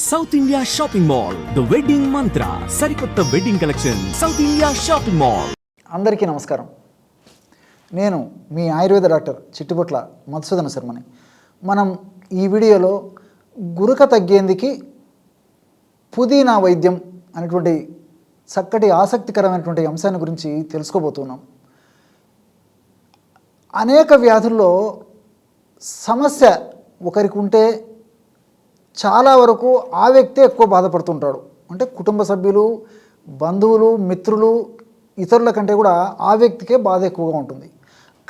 South India shopping mall the wedding మంత్ర సరికొత్త wedding collection south India shopping mall. అందరికీ నమస్కారం. నేను మీ ఆయుర్వేద డాక్టర్ చిట్టుబొట్ల మధుసూదన శర్మని. మనం ఈ వీడియోలో గురక తగ్గేందుకు పుదీనా వైద్యం అనేటువంటి చక్కటి ఆసక్తికరమైనటువంటి అంశాన్ని గురించి తెలుసుకోబోతున్నాం. అనేక వ్యాధుల్లో సమస్య ఒకరికి ఉంటే చాలా వరకు ఆ వ్యక్తే ఎక్కువ బాధపడుతుంటాడు. అంటే కుటుంబ సభ్యులు, బంధువులు, మిత్రులు, ఇతరుల కంటే కూడా ఆ వ్యక్తికే బాధ ఎక్కువగా ఉంటుంది.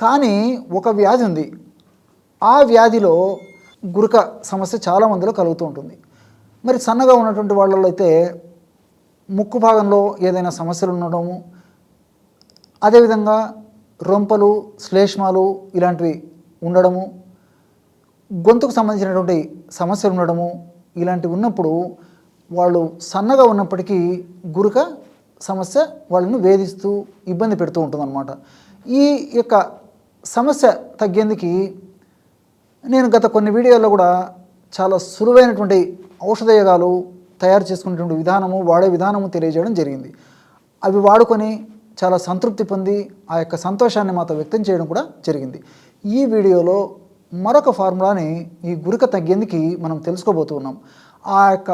కానీ ఒక వ్యాధి ఉంది, ఆ వ్యాధిలో గురక సమస్య చాలామందిలో కలుగుతూ ఉంటుంది. మరి సన్నగా ఉన్నటువంటి వాళ్ళలో అయితే ముక్కు భాగంలో ఏదైనా సమస్యలు ఉండడము, అదేవిధంగా రొంపలు, శ్లేష్మాలు ఇలాంటివి ఉండడము, గొంతుకు సంబంధించినటువంటి సమస్యలు ఉండడము, ఇలాంటివి ఉన్నప్పుడు వాళ్ళు సన్నగా ఉన్నప్పటికీ గురక సమస్య వాళ్ళను వేధిస్తూ ఇబ్బంది పెడుతూ ఉంటుందన్నమాట. ఈ యొక్క సమస్య తగ్గేందుకు నేను గత కొన్ని వీడియోల్లో కూడా చాలా సులువైనటువంటి ఔషధయోగాలు తయారు చేసుకునేటువంటి విధానము, వాడే విధానము తెలియజేయడం జరిగింది. అవి వాడుకొని చాలా సంతృప్తి పొంది ఆ యొక్క సంతోషాన్ని మాతో వ్యక్తం చేయడం కూడా జరిగింది. ఈ వీడియోలో మరొక ఫార్ములాని ఈ గురక తగ్గేందుకు మనం తెలుసుకోబోతున్నాం. ఆ యొక్క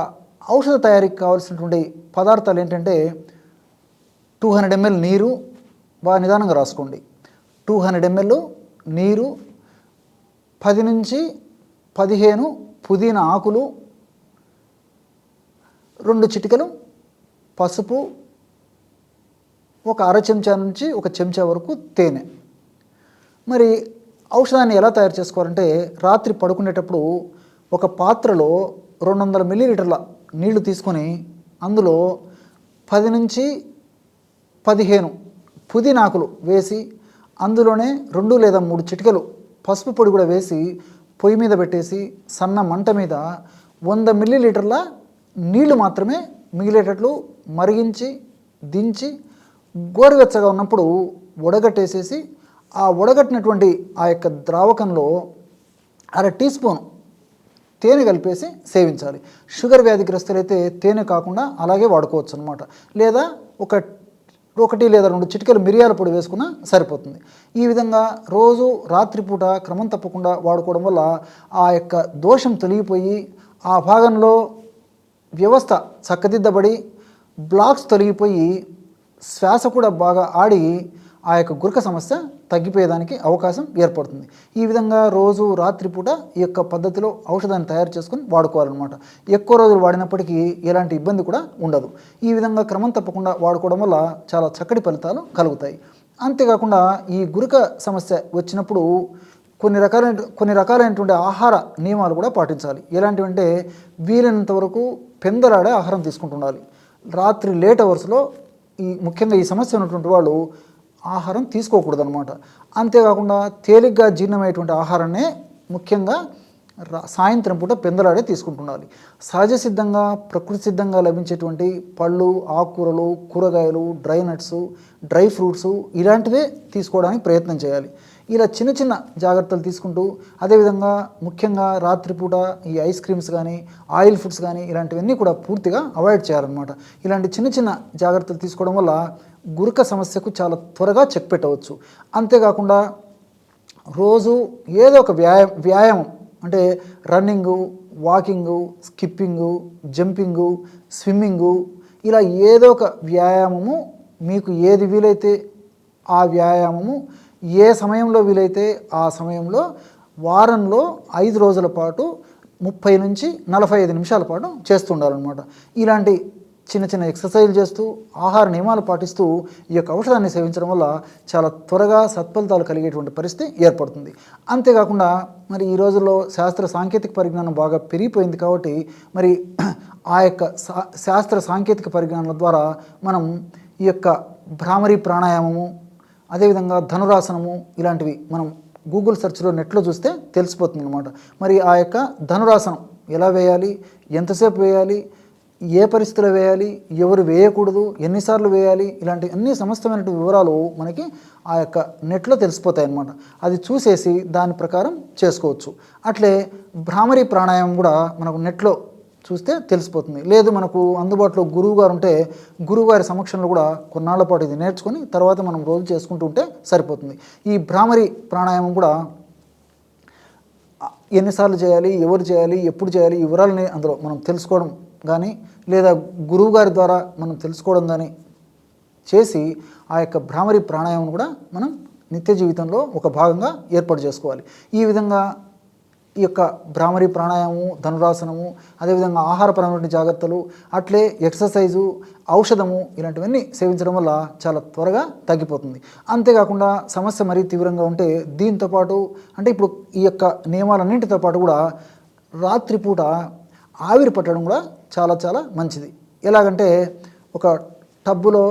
ఔషధ తయారీకి కావాల్సినటువంటి పదార్థాలు ఏంటంటే 200 ml నీరు, బాగా నిదానంగా రాసుకోండి. 200 ml నీరు, 10 నుంచి 15 పుదీనా ఆకులు, 2 చిటికలు పసుపు, ఒక అర చెంచా నుంచి ఒక చెంచా వరకు తేనె. మరి ఔషధాన్ని ఎలా తయారు చేసుకోవాలంటే, రాత్రి పడుకునేటప్పుడు ఒక పాత్రలో 200 ml నీళ్లు తీసుకొని అందులో 10 నుంచి 15 పుదీనాకులు వేసి అందులోనే 2 లేదా 3 చిటికలు పసుపు పొడి కూడా వేసి పొయ్యి మీద పెట్టేసి సన్న మంట మీద 100 ml నీళ్లు మాత్రమే మిగిలేటట్లు మరిగించి దించి గోరువెచ్చగా ఉన్నప్పుడు వడగట్టేసేసి ఆ వడగట్టినటువంటి ఆ యొక్క ద్రావకంలో అర టీ స్పూన్ తేనె కలిపేసి సేవించాలి. షుగర్ వ్యాధిగ్రస్తులైతే తేనె కాకుండా అలాగే వాడుకోవచ్చు అనమాట. లేదా ఒకటి లేదా 2 చిటికెలు మిరియాల పొడి వేసుకున్నా సరిపోతుంది. ఈ విధంగా రోజు రాత్రిపూట క్రమం తప్పకుండా వాడుకోవడం వల్ల ఆ యొక్క దోషం తొలగిపోయి ఆ భాగంలో వ్యవస్థ చక్కదిద్దబడి బ్లాక్స్ తొలగిపోయి శ్వాస కూడా బాగా ఆడి ఆ యొక్క గురక సమస్య తగ్గిపోయేదానికి అవకాశం ఏర్పడుతుంది. ఈ విధంగా రోజు రాత్రిపూట ఈ యొక్క పద్ధతిలో ఔషధాన్ని తయారు చేసుకుని వాడుకోవాలన్నమాట. ఎక్కువ రోజులు వాడినప్పటికీ ఎలాంటి ఇబ్బంది కూడా ఉండదు. ఈ విధంగా క్రమం తప్పకుండా వాడుకోవడం వల్ల చాలా చక్కటి ఫలితాలు కలుగుతాయి. అంతేకాకుండా ఈ గురక సమస్య వచ్చినప్పుడు కొన్ని రకాలైనటువంటి ఆహార నియమాలు కూడా పాటించాలి. ఎలాంటివంటే, వీలైనంత వరకు పెందలాడే ఆహారం తీసుకుంటుండాలి. రాత్రి లేట్ అవర్స్లో ముఖ్యంగా ఈ సమస్య ఉన్నటువంటి వాళ్ళు ఆహారం తీసుకోకూడదు అనమాట. అంతేకాకుండా తేలిగ్గా జీర్ణమయ్యేటువంటి ఆహారాన్నే ముఖ్యంగా సాయంత్రం పూట పెందలాడే తీసుకుంటుండాలి. సహజ సిద్ధంగా, ప్రకృతి సిద్ధంగా లభించేటువంటి పళ్ళు, ఆకుకూరలు, కూరగాయలు, డ్రై నట్స్, డ్రై ఫ్రూట్స్ ఇలాంటివే తీసుకోవడానికి ప్రయత్నం చేయాలి. ఇలా చిన్న చిన్న జాగ్రత్తలు తీసుకుంటూ, అదేవిధంగా ముఖ్యంగా రాత్రిపూట ఈ ఐస్ క్రీమ్స్ కానీ, ఆయిల్ ఫుడ్స్ కానీ ఇలాంటివన్నీ కూడా పూర్తిగా అవాయిడ్ చేయాలన్నమాట. ఇలాంటి చిన్న చిన్న జాగ్రత్తలు తీసుకోవడం వల్ల గురక సమస్యకు చాలా త్వరగా చెక్ పెట్టవచ్చు. అంతేకాకుండా రోజు ఏదో ఒక వ్యాయామం అంటే running, walking, skipping, jumping, swimming, ఇలా ఏదో ఒక వ్యాయామము మీకు ఏది వీలైతే ఆ వ్యాయామము ఏ సమయంలో వీలైతే ఆ సమయంలో వారంలో 5 రోజుల పాటు 30 నుంచి 45 నిమిషాల పాటు చేస్తుండాలన్నమాట. ఇలాంటి చిన్న చిన్న ఎక్సర్సైజ్ చేస్తూ ఆహార నియమాలు పాటిస్తూ ఈ యొక్క ఔషధాన్ని సేవించడం వల్ల చాలా త్వరగా సత్ఫలితాలు కలిగేటువంటి పరిస్థితి ఏర్పడుతుంది. అంతేకాకుండా మరి ఈ రోజుల్లో శాస్త్ర సాంకేతిక పరిజ్ఞానం బాగా పెరిగిపోయింది కాబట్టి మరి ఆ యొక్క శాస్త్ర సాంకేతిక పరిజ్ఞానాల ద్వారా మనం ఈ యొక్క భ్రామరీ ప్రాణాయామము, అదేవిధంగా ధనురాసనము ఇలాంటివి మనం గూగుల్ సెర్చ్లో నెట్లో చూస్తే తెలిసిపోతుంది అనమాట. మరి ఆ యొక్క ధనురాసనం ఎలా వేయాలి, ఎంతసేపు వేయాలి, ఏ పరిస్థితిలో వేయాలి, ఎవరు వేయకూడదు, ఎన్నిసార్లు వేయాలి, ఇలాంటి అన్ని సమస్తమైనటువంటి వివరాలు మనకి ఆ యొక్క నెట్లో తెలిసిపోతాయి అన్నమాట. అది చూసేసి దాని ప్రకారం చేసుకోవచ్చు. అట్లే భ్రామరీ ప్రాణాయామం కూడా మనకు నెట్లో చూస్తే తెలిసిపోతుంది. లేదు మనకు అందుబాటులో గురువు గారు ఉంటే గురువు గారి సమక్షంలో కూడా కొన్నాళ్ల పాటు ఇది నేర్చుకొని తర్వాత మనం రోజు చేసుకుంటూ ఉంటే సరిపోతుంది. ఈ భ్రామరి ప్రాణాయామం కూడా ఎన్నిసార్లు చేయాలి, ఎవరు చేయాలి, ఎప్పుడు చేయాలి, ఈ వివరాలని అందులో మనం తెలుసుకోవడం కానీ లేదా గురువు గారి ద్వారా మనం తెలుసుకోవడం కానీ చేసి ఆ యొక్క భ్రామరి ప్రాణాయామం కూడా మనం నిత్య జీవితంలో ఒక భాగంగా ఏర్పాటు చేసుకోవాలి. ఈ విధంగా ఈ యొక్క భ్రామరి ప్రాణాయామము, ధనురాసనము, అదేవిధంగా ఆహారపరమైన జాగ్రత్తలు, అట్లే ఎక్సర్సైజు, ఔషధము ఇలాంటివన్నీ సేవించడం వల్ల చాలా త్వరగా తగ్గిపోతుంది. అంతేకాకుండా సమస్య మరీ తీవ్రంగా ఉంటే దీంతోపాటు అంటే ఇప్పుడు ఈ యొక్క నియమాలన్నింటితో పాటు కూడా రాత్రిపూట ఆవిరి పట్టడం కూడా చాలా చాలా మంచిది. ఎలాగంటే ఒక టబ్బులో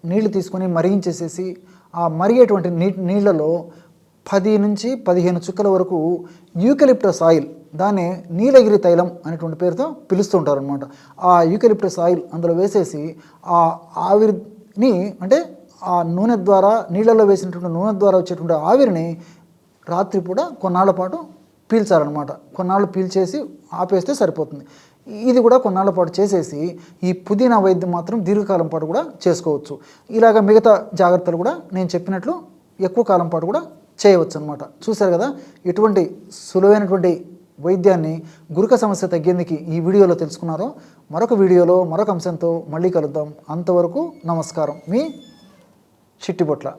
నీళ్లు తీసుకొని మరిగించేసేసి ఆ మరిగేటువంటి నీళ్లలో 10 నుంచి 15 చుక్కల వరకు యూకలిప్టస్ ఆయిల్, దాన్ని నీలగిరి తైలం అనేటువంటి పేరుతో పిలుస్తుంటారు అనమాట. ఆ యూకలిప్టస్ ఆయిల్ అందులో వేసేసి ఆ ఆవిరిని అంటే ఆ నూనె ద్వారా నీళ్ళలో వేసినటువంటి నూనె ద్వారా వచ్చేటువంటి ఆవిరిని రాత్రిపూట కొన్నాళ్ల పాటు పీల్చాలన్నమాట. కొన్నాళ్ళు పీల్చేసి ఆపేస్తే సరిపోతుంది. ఇది కూడా కొన్నాళ్ల పాటు చేసేసి ఈ పుదీనా వైద్యం మాత్రం దీర్ఘకాలం పాటు కూడా చేసుకోవచ్చు. ఇలాగ మిగతా జాగ్రత్తలు కూడా నేను చెప్పినట్లు ఎక్కువ కాలం పాటు కూడా చేయవచ్చు అనమాట. చూశారు కదా, ఎటువంటి సులువైనటువంటి వైద్యాన్ని గురుక సమస్య తగ్గేందుకు ఈ వీడియోలో తెలుసుకున్నారో. మరొక వీడియోలో మరొక అంశంతో మళ్ళీ కలుద్దాం. అంతవరకు నమస్కారం. మీ చిట్టిబొట్ల.